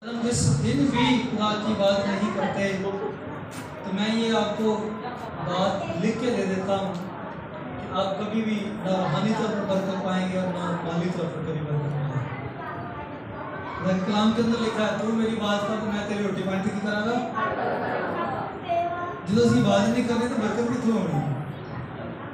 हम जिस दिन भी खुदा की बात नहीं करते तो मैं ये आपको बात लिख के दे देता हूँ कि आप कभी भी ना रूहानी तौर पर बरकत पाएंगे और ना माली तौर पर कभी बरकत पाएंगे। कलाम के अंदर लिखा है, तू मेरी बात का तो मैं तेरी रोटी पानी की करांगा। जो उसकी बात नहीं करनी तो बरकत कितनी होनी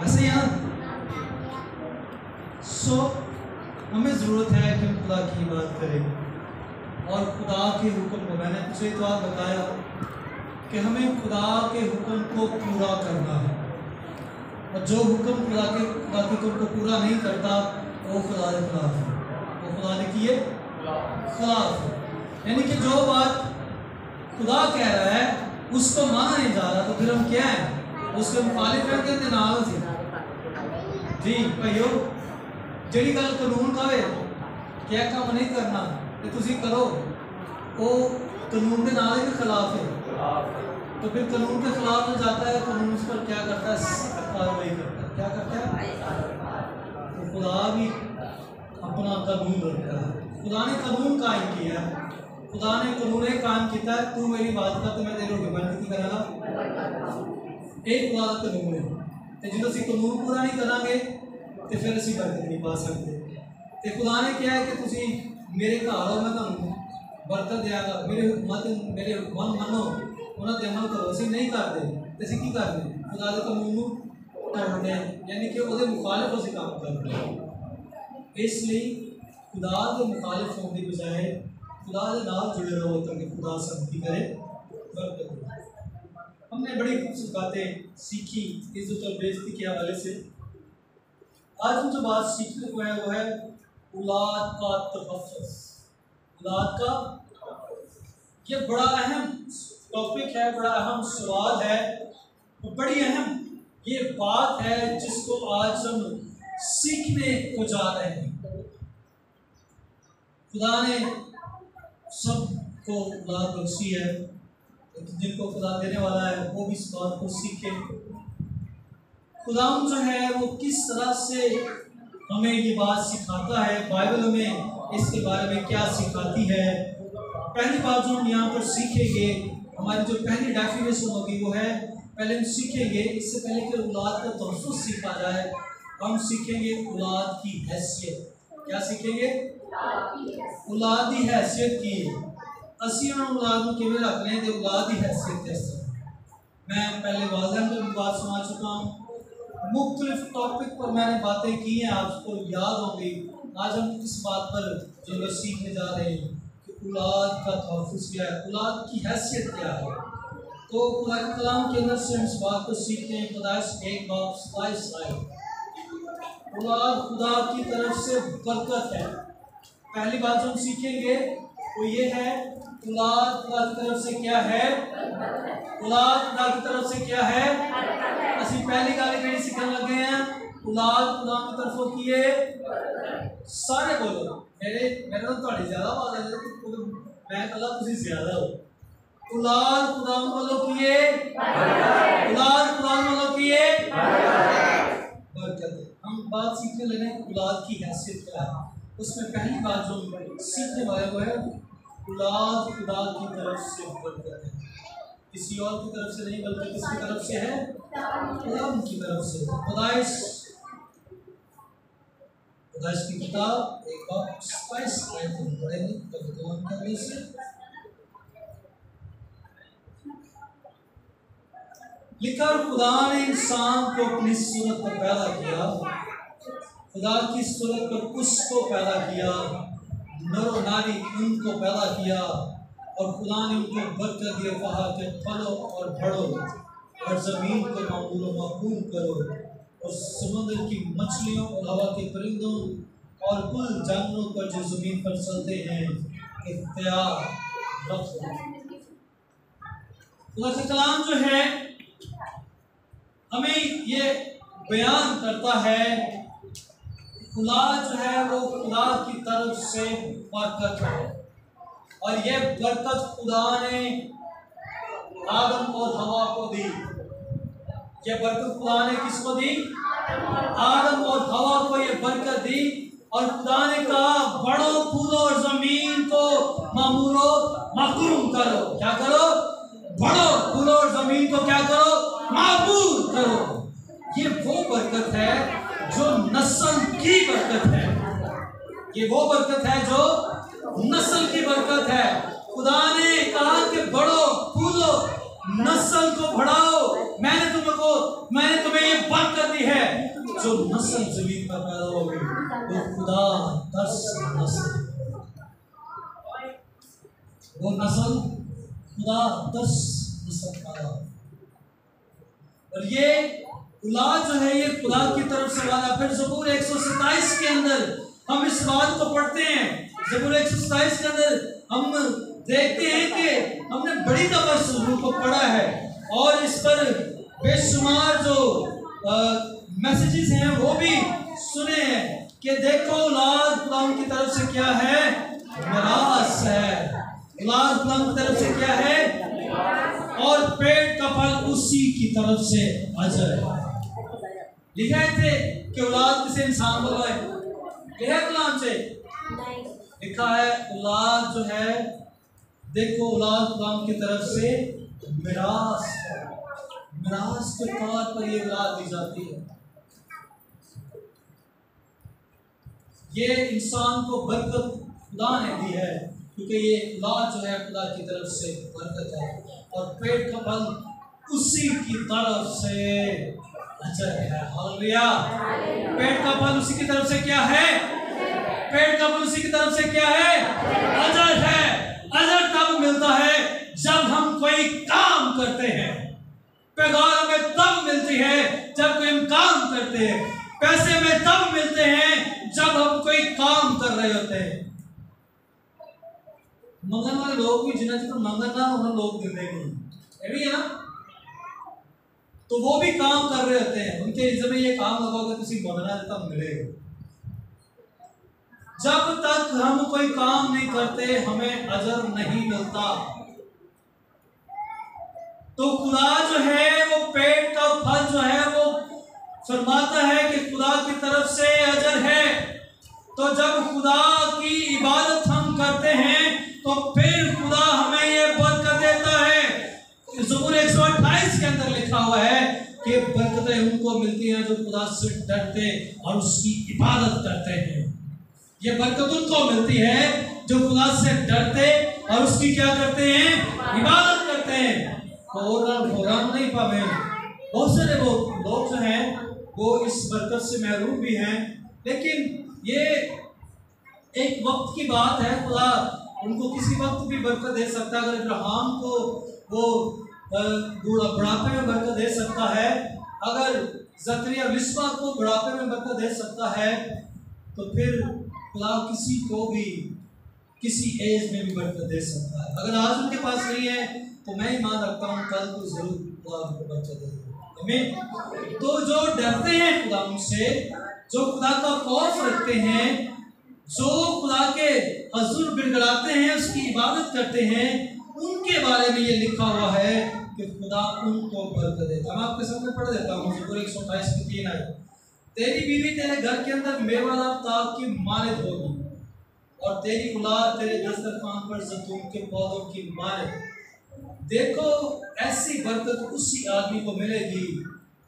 ऐसे ही यहाँ। हमें ज़रूरत है कि हम खुदा की बात करें और खुदा के हुक्म को, मैंने पिछले तो आप बताया कि हमें खुदा के हुक्म को पूरा करना है और जो हुक्म खुदा के हुक्म को पूरा नहीं करता वो खुदा के खिलाफ है, वो खुदा ने किए खिलाफ है। यानी कि जो बात खुदा कह रहा है उसको माना नहीं जा रहा तो फिर हम क्या है, उसके मुखालिफ रहते नाल से जी भाइयों। ਜਿਹੜੀ ਗੱਲ ਕਾਨੂੰਨ ਕਾਵੇ ਕਿ ਇਹ ਕੰਮ ਨਹੀਂ ਕਰਨਾ ਤੇ ਤੁਸੀਂ ਕਰੋ, वो कानून के नाल के खिलाफ है। तो फिर कानून के खिलाफ में जाता है, कानून उस पर क्या करता है, कार्रवाई करता है। क्या करता है? तो खुदा भी अपना कानून रखता है। खुदा ने कानून कायम किया है, खुदा ने कानून कायम किया है, तू मेरी बात का तो मैं तेरे रोटी पानी की करांगा। एक खुदा का कानून है तो जो असं कानून पूरा नहीं करांगे तो फिर असं बरकत नहीं पा सकते। तो खुदा ने क्या है कि तुसी मेरे घर आओ, मैं तुहानू बरकत देंगा, मेरे हुक्म मनो, उन्होंने अमल करो। असं नहीं करते तो असं की करते, खुदा के कानून तोड़ते हैं, यानी कि वो मुखालिफ अस काम करते हैं। इसलिए खुदा के मुखालिफ होने की बजाय खुदा के नाल जुड़े रहो ताकि खुदा सबकी करे बरकत। हमने बड़ी खूबसूरत बातें सीखी इज्जत और बेइज्जती के हवाले से। आज हम जो बात सीखने को है वो है औलाद का तहफ़्फ़ुज़। औलाद का ये बड़ा अहम टॉपिक है, बड़ा अहम सवाल है, बड़ी अहम ये बात है जिसको आज हम सीखने को जा रहे हैं। खुदा ने सबको औलाद बख्शी है, जिनको खुदा देने वाला है वो भी इस बात को सीखे। खुदा जो है वो किस तरह से हमें ये बात सिखाता है, बाइबल में इसके बारे में क्या सिखाती है। पहली बात जो हम यहाँ पर सीखेंगे, हमारी जो पहली डेफिनेशन होगी वो है, पहले हम सीखेंगे, इससे पहले कि औलाद का तहफ़्फ़ुज़ सीखा जाए, हम सीखेंगे औलाद की हैसियत। क्या सीखेंगे? औलाद की हैसियत की असी औलाद को किमें रख लें तो औलाद की हैसियत कैसे। मैं पहले वाज़ेह में बात सुना चुका हूँ, मुख्तलिफ टॉपिक पर मैंने बातें की हैं, आपको याद होंगी। आज हम इस बात पर जो है सीखने जा रहे हैं कि औलाद का तहफ़्फ़ुज़ क्या है, औलाद की हैसियत क्या है। तो खुदा के कलाम के अंदर से हम इस बात को सीखते हैं। पैदाइश 1:27 औलाद खुदा की तरफ से बरकत है। पहली बात जो हम सीखेंगे वो ये है, औलाद खुदा की तरफ से क्या है, औलाद खुदा की तरफ से क्या है। असं पहली गल जी सीखने लगे हैं, औलाद खुदा की तरफों की है। सारे बोलो मेरे तो थोड़ी ज्यादा बात है, मैं कला तुम ज्यादा हो। औलाद खुदा वालों की है, औलाद खुदा वालों की है बरकत। हम बात सीखने लगे औलाद की हैसियत क्या है। उसमें पहली बात जो सीखने वाले वो है, औलाद खुदा की तरफ से बरकत है, किसी और की तरफ से नहीं बल्कि किसकी तरफ से है, खुदा की तरफ से। पैदाइश की किताब 1:27 पढ़ेंगे करने से। लिखा, खुदा ने इंसान को अपनी सूरत पर पैदा किया, खुदा की सूरत पर उसको पैदा किया, नर और नारी उनको पैदा किया और खुदा ने उनको बरकत दी, कहा कि फलो और बढ़ो और ज़मीन को मामूल महफूज करो और समुद्र की मछलियों और हवा के परिंदों और कुल जानवरों पर जो ज़मीन पर चलते हैं इख्तियार रखो। खुदा का कलाम जो है हमें ये बयान करता है, औलाद जो है वो खुदा की तरफ से बरकत है और ये बरकत खुदा ने आदम और हवा को दी। ये बरकत खुदा ने किसको दी? आदम और हवा को ये बरकत दी और खुदा ने कहा बढ़ो फूलो और जमीन को मामूरो माकरूम करो। क्या करो? बढ़ो फूलो और जमीन को क्या करो? मामूर करो। ये वो बरकत है जो नस्ल की बरकत है। ये वो बरकत है जो नस्ल की बरकत है। खुदा ने कहा कि बढ़ो फूलो, नस्ल को बढ़ाओ। मैंने तुम्हें ये बरकत दी है। जो नस्ल जमीन पर पैदा होगी वो खुदा 10 नस्ल, वो नस्ल खुदा 10 नस्ल पैदा। और ये औलाद जो है ये खुदा की तरफ से वादा। फिर ज़बूर 127 के अंदर हम इस बात को पढ़ते हैं। ज़बूर 127 के अंदर हम देखते हैं कि हमने बड़ी दफा इस ज़बूर को पढ़ा है और इस पर बेशुमार जो मैसेजेस हैं वो भी सुने हैं कि देखो औलाद खुदा की तरफ से क्या है? मिरास है। औलाद खुदा की तरफ से क्या है? और पेट का फल उसी की तरफ से अजर है। लिखा थे कि औलाद किसे? इंसान को है। लिखा कलाम से लिखा है औलाद जो है, देखो औलाद खुदा की तरफ से मिरास है। मिरास के तौर पर ये औलाद दी जाती है। ये इंसान को बरकत खुदा ने दी है क्योंकि ये औलाद जो है खुदा की तरफ से बरकत है और पेट का फल उसी की तरफ से अजर है। हालेलुया। पेट का फल उसी की तरफ से क्या है? पेट का फल उसी की तरफ से क्या है? अजर है। अजर तब मिलता है जब हम कोई काम करते हैं। पैगार हमें तब मिलती है जब कोई हम काम करते हैं। पैसे में तब मिलते हैं जब हम कोई काम कर रहे होते हैं। मंगन वाले लोग भी जिन्हें तो मंगन ना उन्हें लोग देते नहीं भी है ना, तो वो भी काम कर रहे होते हैं। उनके इज्जत में ये काम लगाओगे तो किसी मंगना देता मिलेगा। जब तक हम कोई काम नहीं करते हमें अजर नहीं मिलता। तो खुदा जो है वो पेट का फल जो है वो फरमाता है कि खुदा की तरफ से अजर है। तो जब खुदा की इबादत हम करते हैं तो फिर खुदा हमें ये बरकत देता है। ज़बूर 128 के अंदर लिखा हुआ है कि बरकतें उनको मिलती हैं जो खुदा से डरते और उसकी इबादत करते हैं। ये बरकत उनको मिलती है जो खुदा से डरते और उसकी क्या करते हैं? इबादत करते हैं। फौरन नहीं पावे। बहुत सारे लोग जो हैं वो इस बरकत से महरूम भी हैं, लेकिन ये एक वक्त की बात है। खुदा उनको किसी वक्त भी बरकत दे सकता है। अगर इब्राहिम को वो बुढ़ापे में बरकत दे सकता है, अगर ज़करिया लिस्बा को बुढ़ापे में बरकत दे सकता है, तो फिर खुदा किसी को भी किसी एज में भी बरकत दे सकता है। अगर आज उनके पास नहीं है तो मैं ईमान रखता हूँ कल को जरूर खुदा उनको बरकत दे। तो जो डरते हैं खुदा से, जो खुदा का खौफ रखते हैं, जो खुदा के हुजूर गिड़गिड़ाते हैं, उसकी इबादत करते हैं, उनके बारे में ये लिखा हुआ है कि खुदा उनको बरकत देता है। मैं आपके सामने पढ़ देता हूँ ज़बूर 128 की 3 आयत। तेरी बीवी तेरे घर के अंदर मेवादार ताग की मालिक होगी और तेरी औलाद तेरे दस्तरखान पर ज़ैतून के पौधों की मालिक। देखो ऐसी बरकत उसी आदमी को मिलेगी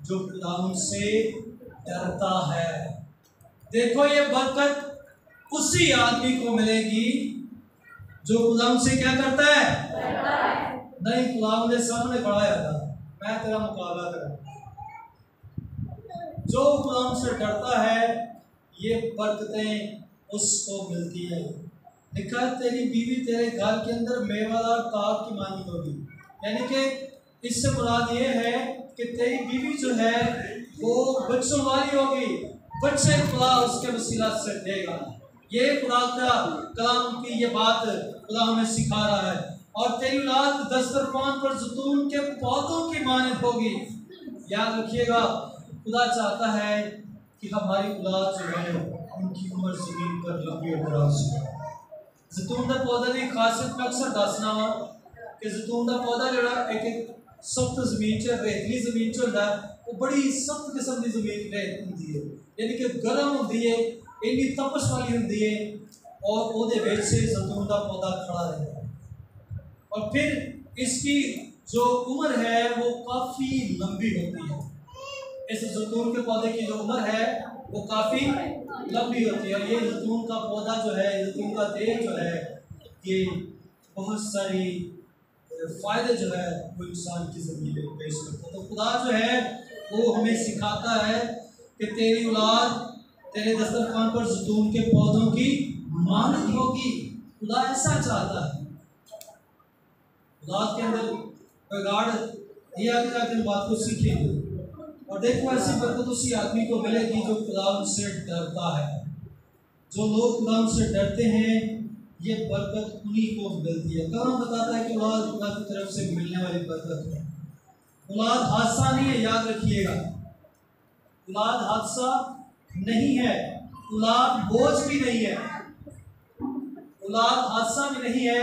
जो खुदा से डरता है। देखो ये बरकत उसी आदमी को मिलेगी जो खुदा से क्या करता है? नहीं, खुदा मुझे सामने खड़ा था, मैं तेरा मुकाबला करूं। जो खुदा से डरता है ये बरकतें उसको मिलती है। लिखा तेरी बीवी तेरे घर के अंदर मेवादार ताग की मालिक होगी। यानी कि इससे मुराद ये है कि तेरी बीवी जो है वो बच्चों वाली होगी। बच्चे खुदा उसके वसीला से देगा। ये खुदा का कलाम की ये बात खुदा हमें सिखा रहा है। और तेरी औलाद दस्तरखान पर ज़ैतून के पौधों की मानद होगी। याद रखिएगा, खुदा चाहता है कि हमारी औलाद जो है उनकी उम्र ज़मीन पर लंबी और दराज हो। ज़ैतून का पौधा की खासियत मैं अक्सर दसना वा कि ज़ैतून का पौधा जो एक सख्त जमीन च रेतली जमीन च होता है, वो बड़ी सख्त किस्म की जमीन रेत होती है, यानी कि गर्म होती है ਇੰਨੀ ਤਪਸ਼ ਵਾਲੀ ਹੁੰਦੀ ਹੈ और ਉਹਦੇ ਵਿੱਚ से जैतून का पौधा खड़ा रहता है और फिर इसकी जो उम्र है वो काफ़ी लंबी होती है। इस जैतून के पौधे की जो उम्र है वो काफ़ी लंबी होती है। ये जैतून का पौधा जो है, जैतून का तेल जो है, ये बहुत सारी फ़ायदे जो है वो इंसान की ज़िंदगी में पेश करता है। तो खुदा जो है वो हमें सिखाता है कि तेरी औलाद तेरे दस्तरखान पर जैतून के पौधों की मानद होगी। खुदा ऐसा चाहता है। औलाद के अंदर बिगाड़ ये आगे बात को सीखेंगे और देखो ऐसी बरकत उसी आदमी को मिलेगी जो खुदा से डरता है। जो लोग खुदा से डरते हैं ये बरकत उन्हीं को मिलती है। कौन बताता है कि औलाद खुदा की तरफ से मिलने वाली बरकत है। औलाद हादसा नहीं है, याद रखिएगा। औलाद हादसा नहीं है, औलाद बोझ भी नहीं है। औलाद हादसा भी नहीं है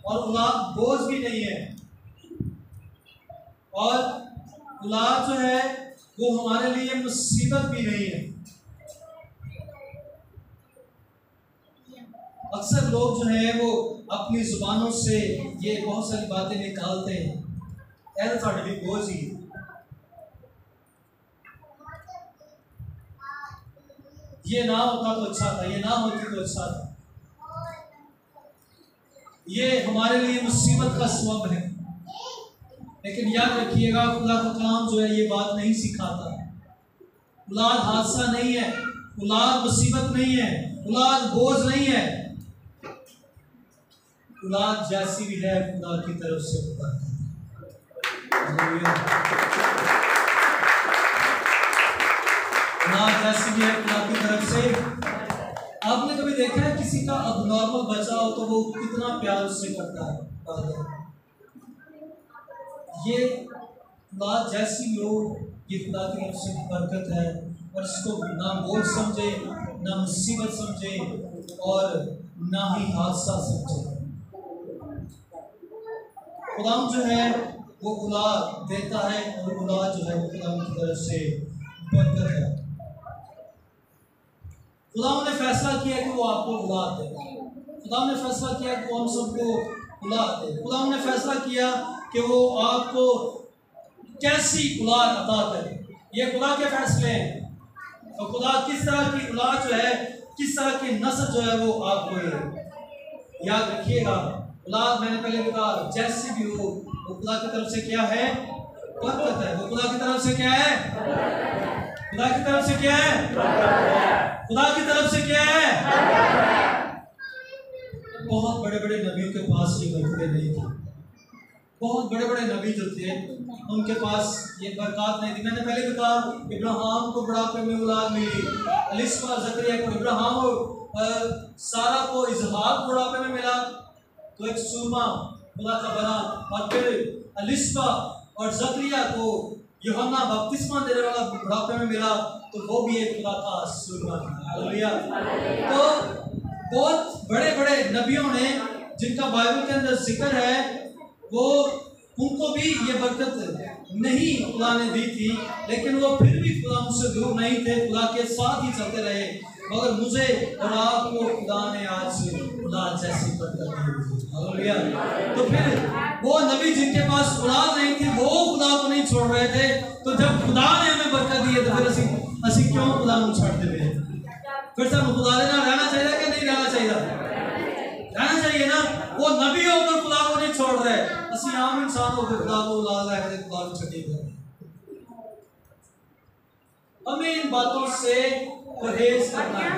और औलाद बोझ भी नहीं है। और औलाद जो है वो हमारे लिए मुसीबत भी नहीं है। अक्सर लोग जो है वो अपनी जुबानों से ये बहुत सारी बातें निकालते हैं, ऐसा साढ़े भी बोझ ही। ये ना होता तो अच्छा था, ये ना होती तो अच्छा था। ये हमारे लिए मुसीबत का सबब है। लेकिन याद रखिएगा खुदा का कलाम जो है ये बात नहीं सिखाता। औलाद हादसा नहीं है, औलाद मुसीबत नहीं है, औलाद बोझ नहीं है। औलाद जैसी भी है खुदा की तरफ से होता है। औलाद जैसी भी है खुदा की तरफ से। आपने कभी देखा है किसी का अबनॉर्मल बच्चा हो तो वो कितना प्यार उससे करता है? ये औलाद जैसी भी हो, ये खुदा की तरफ से बरकत है और इसको ना बोझ समझे, ना मुसीबत समझे और ना ही हादसा समझे। खुदा जो है वो औलाद देता है और औलाद जो है वो खुदा की तरफ से बरकत है। खुदा ने फैसला किया कि वो आपको औलाद दे। खुदा ने फैसला किया कि वो हम सबको औलाद दे। खुदा ने फैसला किया कि वो आपको कैसी औलाद अता करे। ये खुदा के फैसले हैं। तो खुदा किस तरह की औलाद जो है, किस तरह की नस्ल जो है वो आपको है। याद रखिएगा औलाद मैंने पहले भी कहा जैसी भी हो वो खुदा की तरफ से क्या है? बरकत है। वो खुदा की तरफ से क्या है? खुदा की तरफ से क्या है? खुदा की तरफ से क्या है? बहुत बड़े बड़े नबियों के पास ये बरकतें नहीं थी। बहुत बड़े बड़े नबी जो थे उनके पास ये बरकत नहीं थी। मैंने पहले भी कहा इब्राहिम को बुढ़ापे में औलाद मिली, एलिशबा जकरिया को, इब्राहिम और सारा को इसहाक बुढ़ापे में मिला तो एक सूरमा खुदा का बना, और फिर एलिशबा और जकरिया को यूहन्ना बपतिस्मा देने वाला बुढ़ापे में मिला तो वो भी एक खुदा का सूरमा था। हालेलुया। तो बहुत बड़े बड़े नबियों ने जिनका बाइबल के अंदर जिक्र है वो उनको भी ये बरकत नहीं खुदा ने दी थी, लेकिन वो फिर भी खुदा मुझसे दूर नहीं थे, खुदा के साथ ही चलते रहे। मगर मुझे और आपको खुदा ने आज औलाद जैसी बरकत दी। हालेलुया। तो फिर वो नबी जिनके पास औलाद नहीं थी वो खुदा को नहीं छोड़ रहे थे, तो जब खुदा ने हमें बरकत दी है तो फिर असी क्यों खुदा को छाड़ते हुए? फिर सब खुदा के नाल रहना चाहिए कि नहीं रहना चाहिए? रहना चाहिए ना। वो नबी होकर खुदा को नहीं छोड़ रहे, असी आम इंसान होकर खुदा को औलाद लेकर खुदा को छड़ी गए। हमें इन बातों से परहेज करना है।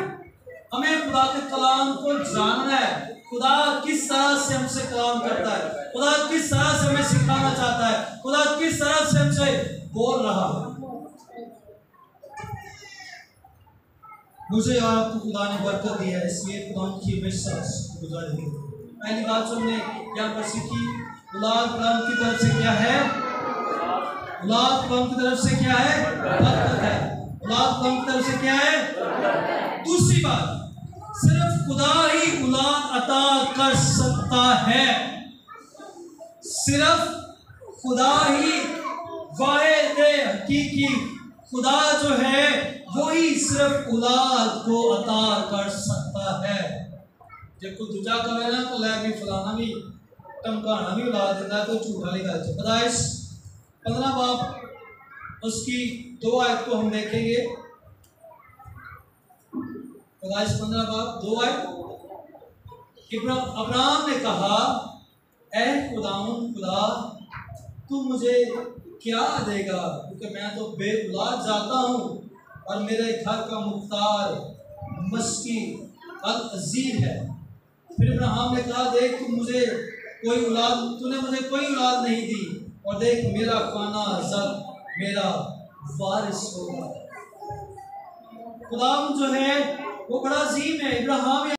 हमें खुदा के कलाम को जानना है। खुदा किस तरह से हमसे कलाम करता है, खुदा किस तरह से हमें सिखाना चाहता है, खुदा किस तरह से हमसे बोल रहा है। मुझे आपको खुदा ने बरकत दी है, इसलिए खुदा की हमेशा गुजारिश है। पहली बात जो हमने यहाँ पर सीखी, औलाद खुदा की तरफ से क्या है? औलाद खुदा की तरफ से क्या है? बरकत है। औलाद खुदा की तरफ से क्या है? दूसरी बात, सिर्फ खुदा ही औलाद अता कर सकता है। सिर्फ खुदा ही वाहिद हकीकी खुदा जो है वही सिर्फ औलाद को अता कर सकता है। जब कोई दूजा कहे ना तो लै भी फलाना भी टमकाना भी औलाद देता है, तो झूठा नहीं गल। पैदाइश 15 बाब उसकी 2 आयत को हम देखेंगे। पैदाइश 15 बाब 2 आयत। अब्राहम ने कहा, ऐ खुदा तू मुझे क्या देगा, क्योंकि मैं तो बेऔलाद जाता हूँ और मेरे घर का मुख्तार मस्की अल अजीर है। फिर अब्राहम ने कहा, देख तूने मुझे कोई औलाद नहीं दी, और देख मेरा खाना जब मेरा वारिस होगा। खुदा जो है वो बड़ा अजीम है। इब्राहिम